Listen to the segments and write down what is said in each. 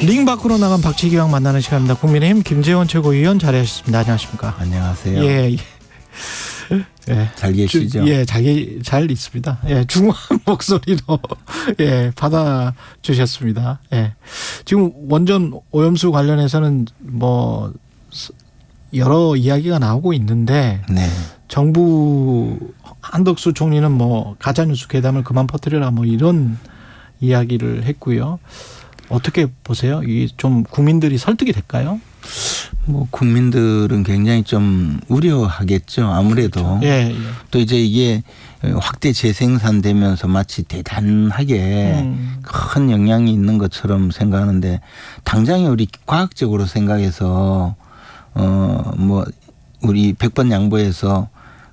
링 밖으로 나간 박지기왕 만나는 시간입니다. 국민의힘 김재원 최고위원 자리하셨습니다. 안녕하십니까? 안녕하세요. 예. 예. 잘 계시죠? 예, 잘 있습니다. 예, 중후한 목소리로 예, 받아주셨습니다. 예. 지금 원전 오염수 관련해서는 뭐 여러 이야기가 나오고 있는데 네. 정부 한덕수 총리는 뭐 가짜뉴스 괴담을 그만 퍼뜨려라 뭐 이런 이야기를 했고요. 어떻게 보세요? 이게 좀 국민들이 설득이 될까요? 뭐 국민들은 굉장히 좀 우려하겠죠. 아무래도 그렇죠. 예. 또 이제 이게 확대 재생산되면서 마치 대단하게 큰 영향이 있는 것처럼 생각하는데 당장에 우리 과학적으로 생각해서 뭐 우리 100번 양보해서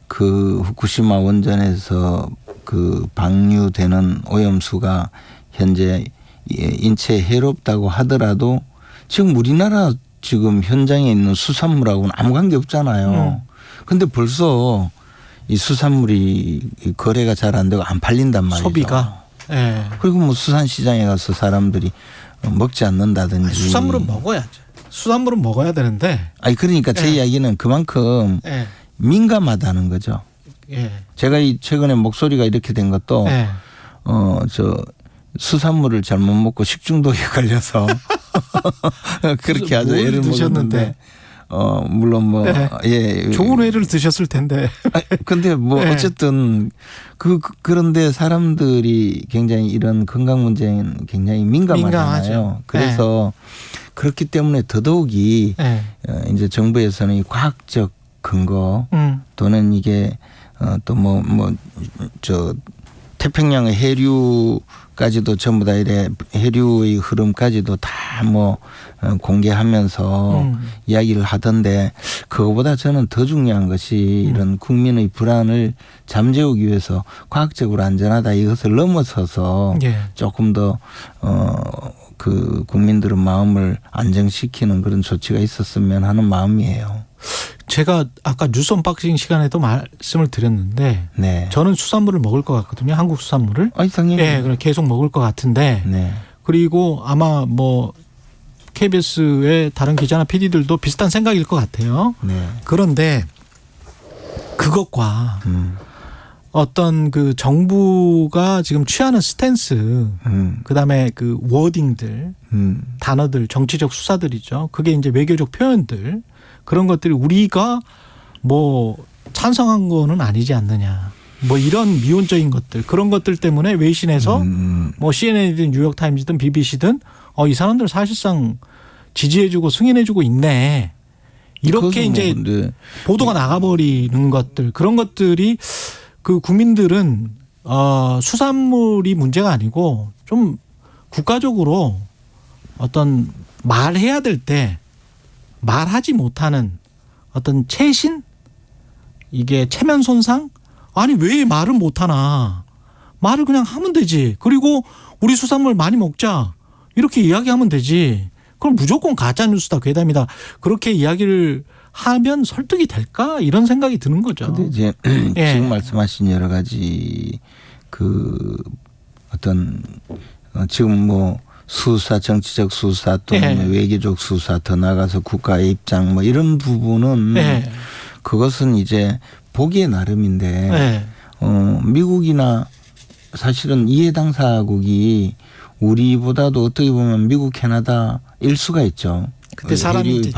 그 후쿠시마 원전에서 그 방류되는 오염수가 현재 인체에 해롭다고 하더라도 지금 우리나라 지금 현장에 있는 수산물하고는 아무 관계 없잖아요. 근데 벌써 이 수산물이 거래가 잘 안 되고 안 팔린단 말이죠. 소비가. 예. 그리고 뭐 수산시장에 가서 사람들이 먹지 않는다든지. 아니, 수산물은 먹어야죠. 수산물은 먹어야 되는데. 아니 그러니까 제 이야기는 그만큼 민감하다는 거죠. 예. 제가 이 최근에 목소리가 이렇게 된 것도 저 수산물을 잘못 먹고 식중독에 걸려서 그렇게 아주 애를 먹었는데 물론 뭐 예. 좋은 회를 드셨을 텐데. 근데 뭐 어쨌든 그런데 사람들이 굉장히 이런 건강 문제는 굉장히 민감하잖아요. 그래서 그렇기 때문에 더더욱이 이제 정부에서는 이 과학적 근거 또는 이게 또 저 태평양의 해류까지도 전부 다 이래 해류의 흐름까지도 다 뭐 공개하면서 이야기를 하던데 그거보다 저는 더 중요한 것이 이런 국민의 불안을 잠재우기 위해서 과학적으로 안전하다 이것을 넘어서서 조금 더 그 국민들의 마음을 안정시키는 그런 조치가 있었으면 하는 마음이에요. 제가 아까 뉴스 언박싱 시간에도 말씀을 드렸는데 저는 수산물을 먹을 것 같거든요. 한국 수산물을. 당연히. 그럼 계속 먹을 것 같은데. 그리고 아마 뭐 KBS의 다른 기자나 PD들도 비슷한 생각일 것 같아요. 그런데 그것과 어떤 그 정부가 지금 취하는 스탠스, 그다음에 그 워딩들, 단어들, 정치적 수사들이죠. 그게 이제 외교적 표현들 그런 것들이 우리가 뭐 찬성한 거는 아니지 않느냐. 뭐 이런 미온적인 것들 그런 것들 때문에 외신에서 뭐 CNN이든 뉴욕타임즈든 BBC든 이 사람들 사실상 지지해주고 승인해주고 있네. 이렇게 이제 보도가 나가버리는 것들 그런 것들이 그 국민들은 수산물이 문제가 아니고 좀 국가적으로 어떤 말해야 될 때 말하지 못하는 어떤 체신 이게 체면 손상 아니 왜 말을 못하나 말을 그냥 하면 되지. 그리고 우리 수산물 많이 먹자 이렇게 이야기하면 되지. 그럼 무조건 가짜뉴스다 괴담이다 그렇게 이야기를 하면 설득이 될까 이런 생각이 드는 거죠. 그런데 이제 지금 말씀하신 여러 가지 그 어떤 지금 뭐 수사 정치적 수사 또는 외교적 수사 더 나아가서 국가의 입장 뭐 이런 부분은 그것은 이제 보기에 나름인데 미국이나 사실은 이해 당사국이 우리보다도 어떻게 보면 미국 캐나다일 수가 있죠. 그때 사람이 이제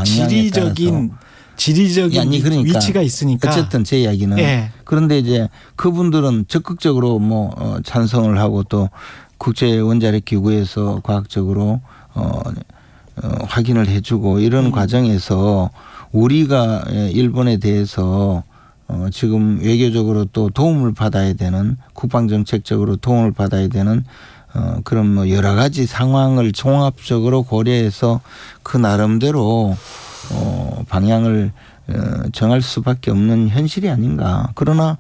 지리적인 아니, 그러니까 위치가 있으니까. 어쨌든 제 이야기는 그런데 이제 그분들은 적극적으로 뭐 찬성을 하고 또 국제 원자력 기구에서 과학적으로 확인을 해주고 이런 과정에서 우리가 일본에 대해서 지금 외교적으로 또 도움을 받아야 되는 국방정책적으로 도움을 받아야 되는 그런 뭐 여러 가지 상황을 종합적으로 고려해서 그 나름대로 방향을 정할 수밖에 없는 현실이 아닌가. 그러나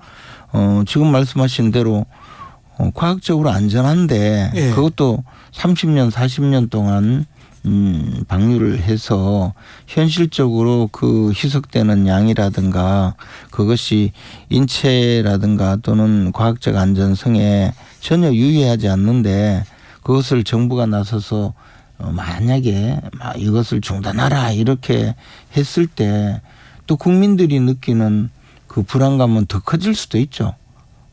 지금 말씀하신 대로 과학적으로 안전한데 그것도 30년 40년 동안 방류를 해서 현실적으로 그 희석되는 양이라든가 그것이 인체라든가 또는 과학적 안전성에 전혀 유의하지 않는데 그것을 정부가 나서서 만약에 이것을 중단하라 이렇게 했을 때 또 국민들이 느끼는 그 불안감은 더 커질 수도 있죠.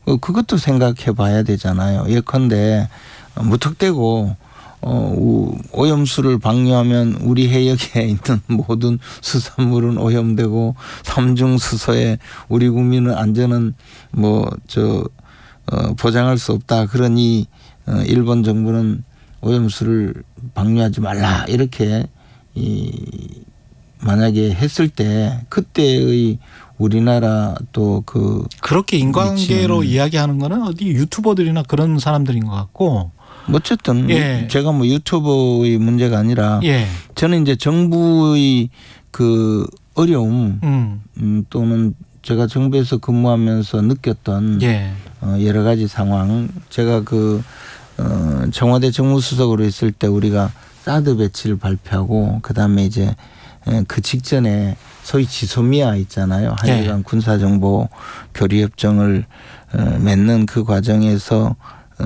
그것도 생각해 봐야 되잖아요. 예컨대 무턱대고 오염수를 방류하면 우리 해역에 있는 모든 수산물은 오염되고 삼중수소에 우리 국민의 안전은 보장할 수 없다. 그러니 일본 정부는 오염수를 방류하지 말라 이렇게 만약에 했을 때 그때의 우리나라 또 그렇게 인과관계로 이야기하는 거는 어디 유튜버들이나 그런 사람들인 것 같고. 어쨌든 예. 제가 유튜버의 문제가 아니라 예. 저는 이제 정부의 그 어려움 또는 제가 정부에서 근무하면서 느꼈던 예. 여러 가지 상황 제가 청와대 정무수석으로 있을 때 우리가 사드 배치를 발표하고 그다음에 이제 그 직전에 소위 지소미아 있잖아요. 한일 간 군사정보 교류협정을 맺는 그 과정에서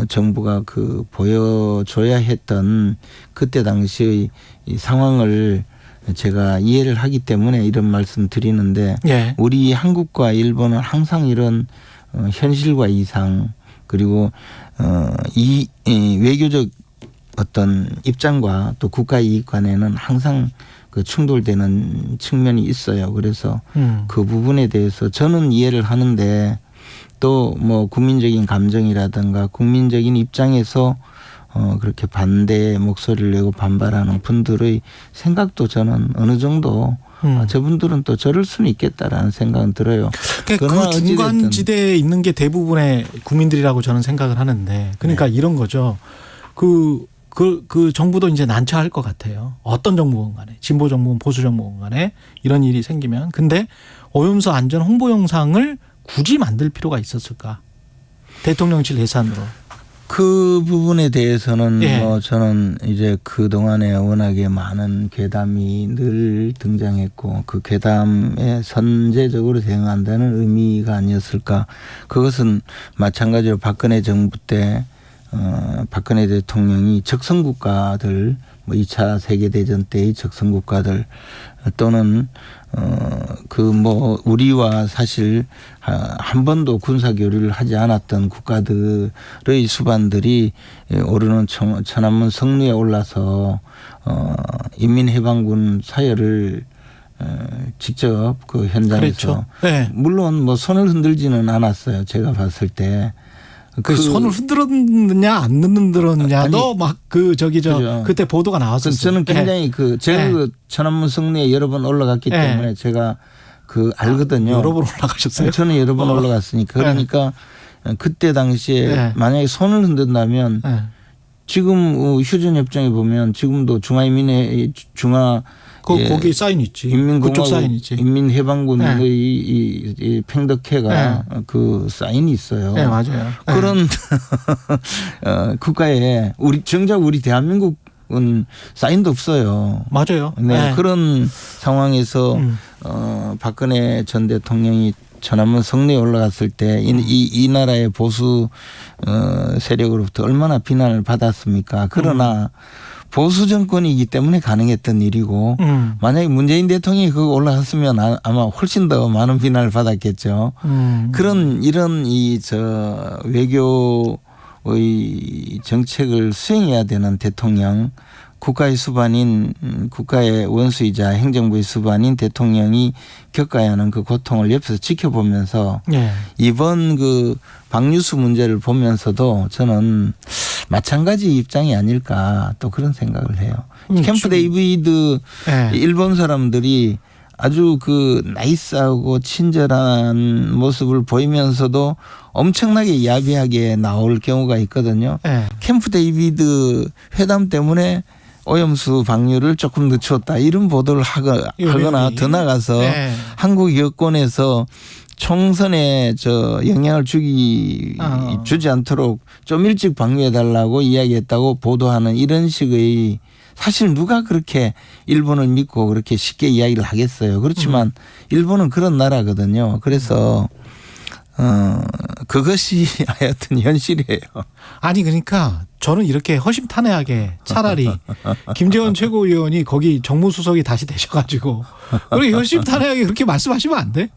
정부가 보여줘야 했던 그때 당시의 이 상황을 제가 이해를 하기 때문에 이런 말씀 드리는데 우리 한국과 일본은 항상 이런 현실과 이상 그리고 이 외교적 어떤 입장과 또 국가 이익 간에는 항상 충돌되는 측면이 있어요. 그래서 그 부분에 대해서 저는 이해를 하는데 또 국민적인 감정이라든가 국민적인 입장에서 그렇게 반대의 목소리를 내고 반발하는 분들의 생각도 저는 어느 정도 저분들은 또 저럴 수는 있겠다라는 생각은 들어요. 그러니까 그 중간지대에 있는 게 대부분의 국민들이라고 저는 생각을 하는데 그러니까 이런 거죠. 그 정부도 이제 난처할 것 같아요. 어떤 정부건 간에 진보 정부건 보수 정부건 간에 이런 일이 생기면. 근데 오염수 안전 홍보 영상을 굳이 만들 필요가 있었을까? 대통령실 예산으로. 그 부분에 대해서는 저는 이제 그동안에 워낙에 많은 괴담이 늘 등장했고 그 괴담에 선제적으로 대응한다는 의미가 아니었을까. 그것은 마찬가지로 박근혜 정부 때 박근혜 대통령이 적성국가들 2차 세계대전 때의 적성국가들 또는 우리와 사실 한 번도 군사 교류를 하지 않았던 국가들의 수반들이 오르는 천안문 성루에 올라서 인민해방군 사열을 직접 그 현장에서 그렇죠. 물론 손을 흔들지는 않았어요. 제가 봤을 때. 손을 흔들었느냐 안 흔들었느냐도 그죠. 그때 보도가 나왔었어요. 저는 굉장히 제가 천안문 성리에 여러 번 올라갔기 때문에 제가 알거든요. 여러 번 올라가셨어요? 저는 여러 번 올라갔으니까. 그러니까 그때 당시에 만약에 손을 흔든다면 지금 휴전협정에 보면 지금도 거기 사인 있지. 그쪽 사인 있지. 인민해방군의 이 팽덕회가 그 사인이 있어요. 네, 맞아요. 그런 국가에 정작 우리 대한민국은 사인도 없어요. 맞아요. 그런 상황에서 박근혜 전 대통령이 천안문 성리에 올라갔을 때 이 나라의 보수 세력으로부터 얼마나 비난을 받았습니까? 그러나 보수 정권이기 때문에 가능했던 일이고 만약에 문재인 대통령이 그거 올라갔으면 아마 훨씬 더 많은 비난을 받았겠죠. 이런 외교의 정책을 수행해야 되는 대통령, 국가의 수반인 국가의 원수이자 행정부의 수반인 대통령이 겪어야 하는 그 고통을 옆에서 지켜보면서 이번 방류수 문제를 보면서도 저는 마찬가지 입장이 아닐까 또 그런 생각을 해요. 캠프 데이비드 일본 사람들이 아주 나이스하고 친절한 모습을 보이면서도 엄청나게 야비하게 나올 경우가 있거든요. 캠프 데이비드 회담 때문에 오염수 방류를 조금 늦췄다 이런 보도를 하거나 더 나가서 한국 여권에서 총선에 영향을 주지 않도록 좀 일찍 방류해달라고 이야기했다고 보도하는 이런 식의 사실 누가 그렇게 일본을 믿고 그렇게 쉽게 이야기를 하겠어요. 그렇지만 일본은 그런 나라거든요. 그래서 그것이 하여튼 현실이에요. 아니 그러니까 저는 이렇게 허심탄회하게 차라리 김재원 최고위원이 거기 정무수석이 다시 되셔가지고 그렇게 허심탄회하게 그렇게 말씀하시면 안 돼?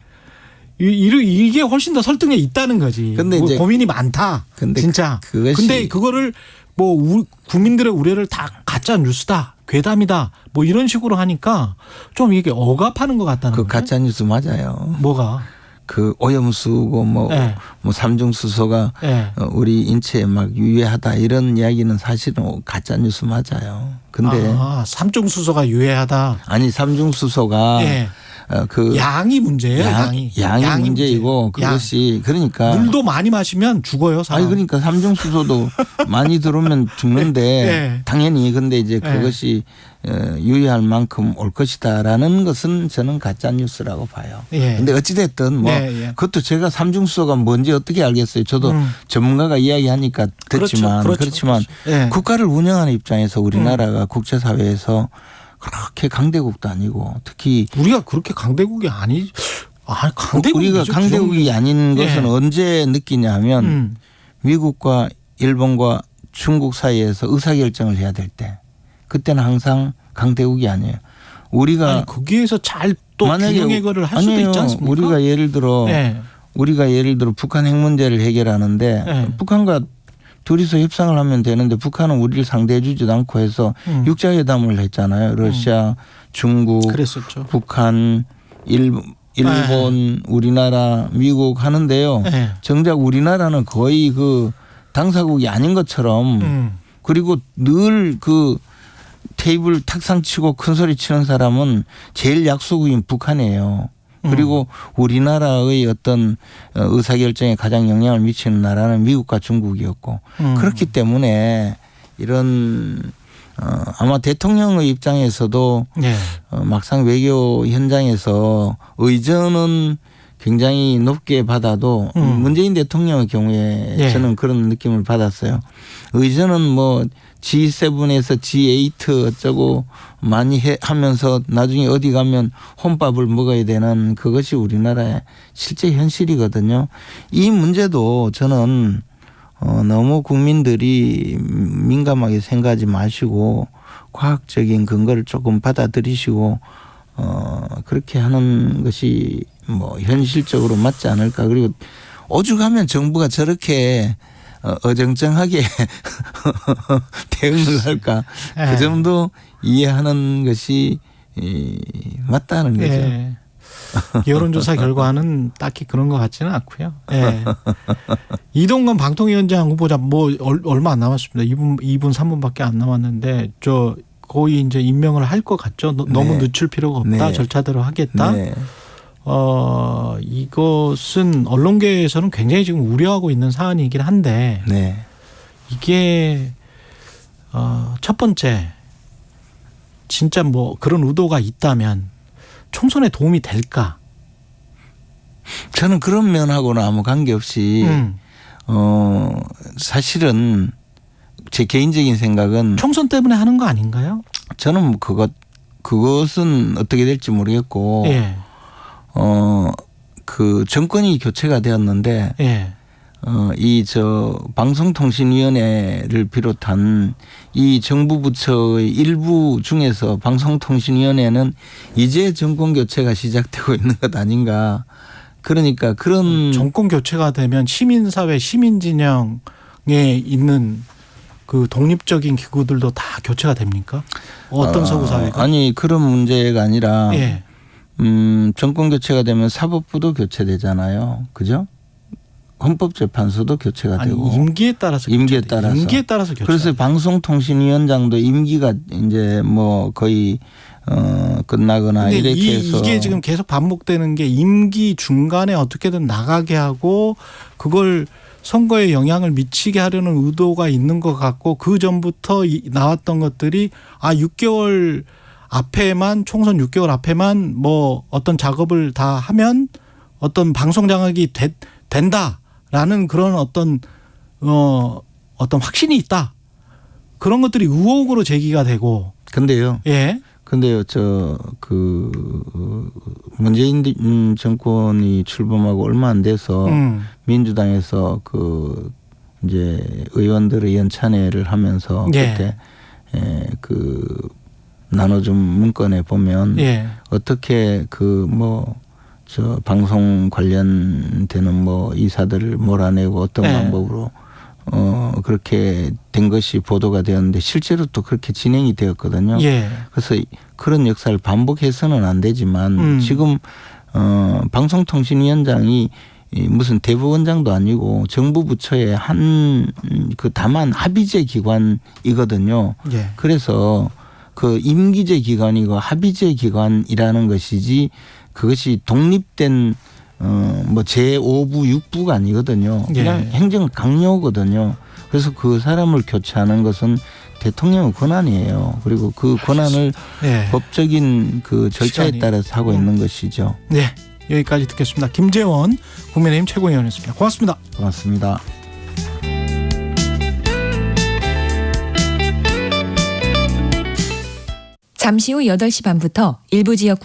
이게 훨씬 더 설득력 있다는 거지. 근데 뭐 이제 고민이 많다. 근데 진짜. 그것이 근데 그거를 뭐 국민들의 우려를 다 가짜 뉴스다, 괴담이다, 뭐 이런 식으로 하니까 좀 이게 억압하는 것 같다는 그 거예요. 가짜 뉴스 맞아요. 뭐가? 그 오염수고 뭐 삼중수소가 네. 우리 인체에 막 유해하다 이런 이야기는 사실은 가짜 뉴스 맞아요. 근데 삼중수소가 유해하다. 아니 삼중수소가 그 양이 문제예요. 양이 문제이고 그것이 그러니까 물도 많이 마시면 죽어요. 사람. 아니 그러니까 삼중수소도 많이 들어오면 죽는데 당연히 근데 이제 그것이 유의할 만큼 올 것이다라는 것은 저는 가짜 뉴스라고 봐요. 근데 어찌 됐든 뭐 그것도 제가 삼중수소가 뭔지 어떻게 알겠어요. 저도 전문가가 이야기하니까 듣지만 그렇지만 국가를 운영하는 입장에서 우리나라가 국제사회에서 그렇게 강대국도 아니고 특히 우리가 그렇게 강대국이 우리가 강대국이 아닌 것은 언제 느끼냐면 미국과 일본과 중국 사이에서 의사결정을 해야 될 때 그때는 항상 강대국이 아니에요. 우리가 거기에서 잘 또 균형 해결을 할 수도 있지 않습니까? 우리가 예를 들어 북한 핵 문제를 해결하는데 북한과 둘이서 협상을 하면 되는데 북한은 우리를 상대해 주지도 않고 해서 육자회담을 했잖아요. 러시아, 중국, 그랬었죠. 북한, 일본, 우리나라, 미국 하는데요. 정작 우리나라는 거의 그 당사국이 아닌 것처럼 그리고 늘 그 테이블 탁상 치고 큰 소리 치는 사람은 제일 약소국인 북한이에요. 그리고 우리나라의 어떤 의사결정에 가장 영향을 미치는 나라는 미국과 중국이었고 그렇기 때문에 이런 아마 대통령의 입장에서도 막상 외교 현장에서 의전은 굉장히 높게 받아도 문재인 대통령의 경우에 저는 그런 느낌을 받았어요. 의전은 뭐 G7에서 G8 어쩌고 많이 하면서 나중에 어디 가면 혼밥을 먹어야 되는 그것이 우리나라의 실제 현실이거든요. 이 문제도 저는 너무 국민들이 민감하게 생각하지 마시고 과학적인 근거를 조금 받아들이시고 그렇게 하는 것이 뭐 현실적으로 맞지 않을까. 그리고 오죽하면 정부가 저렇게 어정쩡하게 대응을 할까. 그 정도 이해하는 것이 맞다는 거죠. 여론조사 결과는 딱히 그런 것 같지는 않고요. 이동관 방통위원장 후보자 뭐 얼마 안 남았습니다. 2분 3분밖에 안 남았는데 저 거의 이제 임명을 할 것 같죠. 너무 늦출 필요가 없다. 절차대로 하겠다. 이것은 언론계에서는 굉장히 지금 우려하고 있는 사안이긴 한데 이게 첫 번째 진짜 뭐 그런 의도가 있다면 총선에 도움이 될까? 저는 그런 면하고는 아무 관계없이 사실은 제 개인적인 생각은 총선 때문에 하는 거 아닌가요? 저는 그것은 어떻게 될지 모르겠고 그 정권이 교체가 되었는데 방송통신위원회를 비롯한 이 정부 부처의 일부 중에서 방송통신위원회는 이제 정권 교체가 시작되고 있는 것 아닌가. 그러니까 그런 정권 교체가 되면 시민사회 시민진영에 있는 그 독립적인 기구들도 다 교체가 됩니까? 어떤 서구 사회가? 아니 그런 문제가 아니라 정권 교체가 되면 사법부도 교체되잖아요. 그죠? 헌법재판소도 교체가 되고 임기에 따라서 교체. 그래서 방송통신위원장도 임기가 이제 뭐 거의 끝나거나 이렇게 해서 이게 지금 계속 반복되는 게 임기 중간에 어떻게든 나가게 하고 그걸 선거에 영향을 미치게 하려는 의도가 있는 것 같고 그 전부터 나왔던 것들이 6개월 앞에만 총선 6개월 앞에만 뭐 어떤 작업을 다 하면 어떤 방송 장악이 된다라는 그런 어떤 확신이 있다. 그런 것들이 의혹으로 제기가 되고. 근데요. 근데요, 문재인 정권이 출범하고 얼마 안 돼서 민주당에서 이제 의원들의 연찬회를 하면서 예. 그때 나눠준 문건에 보면 예. 어떻게 저 방송 관련되는 이사들을 몰아내고 어떤 예. 방법으로 그렇게 된 것이 보도가 되었는데 실제로 또 그렇게 진행이 되었거든요. 예. 그래서 그런 역사를 반복해서는 안 되지만 지금 방송통신위원장이 무슨 대법원장도 아니고 정부 부처의 다만 합의제 기관이거든요. 예. 그래서 그 임기제 기관이고 합의제 기관이라는 것이지 그것이 독립된 제5부 6부가 아니거든요. 그냥 예. 행정 강요거든요. 그래서 그 사람을 교체하는 것은 대통령의 권한이에요. 그리고 그 권한을 예. 법적인 그 절차에 시간이. 따라서 하고 있는 것이죠. 네. 여기까지 듣겠습니다. 김재원 국민의힘 최고위원이었습니다. 고맙습니다. 고맙습니다. 잠시 후 8시 반부터 일부 지역